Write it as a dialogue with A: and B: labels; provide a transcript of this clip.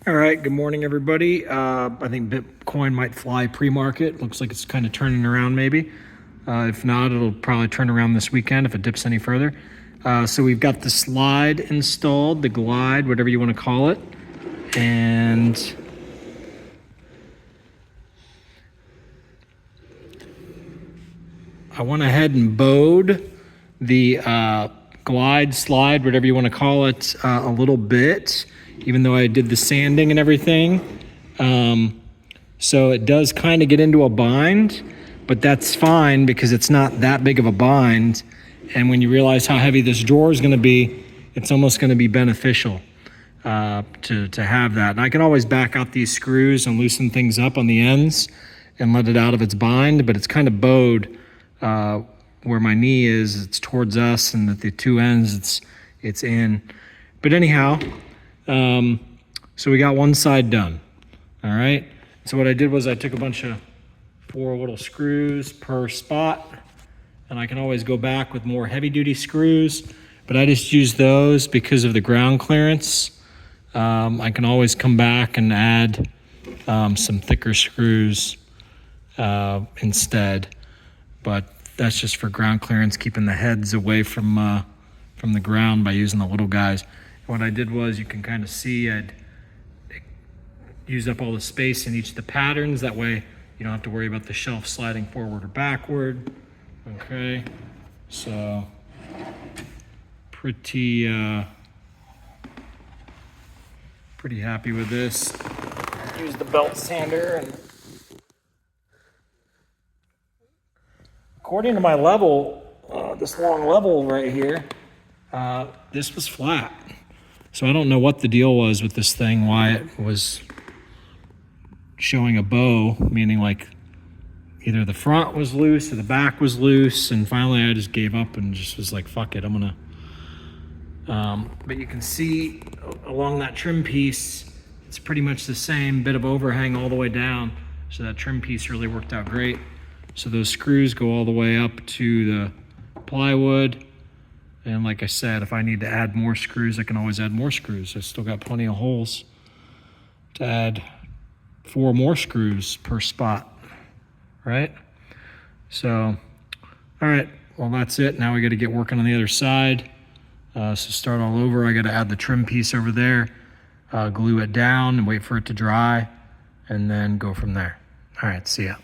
A: All right, good morning, everybody. I think Bitcoin might fly pre-market. Looks like it's kind of turning around maybe. If not, it'll probably turn around this weekend if it dips any further. So we've got the slide installed, the glide, whatever you want to call it. And I went ahead and bowed the glide, slide, whatever you want to call it, a little bit, even though I did the sanding and everything. So it does kind of get into a bind, but that's fine because it's not that big of a bind. And when you realize how heavy this drawer is going to be, it's almost going to be beneficial to have that. And I can always back out these screws and loosen things up on the ends and let it out of its bind, but it's kind of bowed where my knee is. It's towards us, and at the two ends it's in. But anyhow, so we got one side done. All right, so what I did was I took a bunch of 4 little screws per spot, and I can always go back with more heavy duty screws, but I just use those because of the ground clearance. I can always come back and add some thicker screws instead, but that's just for ground clearance, keeping the heads away from the ground by using the little guys. What I did was, you can kind of see, I'd use up all the space in each of the patterns. That way you don't have to worry about the shelf sliding forward or backward. Okay, so pretty happy with this. Use the belt sander, and according to my level, this long level right here, this was flat. So I don't know what the deal was with this thing, why it was showing a bow, meaning like either the front was loose or the back was loose, and finally I just gave up and just was like, fuck it, I'm gonna, but you can see along that trim piece, it's pretty much the same bit of overhang all the way down, so that trim piece really worked out great. So those screws go all the way up to the plywood. And like I said, if I need to add more screws, I can always add more screws. I've still got plenty of holes to add 4 more screws per spot, right? So, all right, well, that's it. Now we got to get working on the other side. So start all over. I got to add the trim piece over there, glue it down and wait for it to dry, and then go from there. All right, see ya.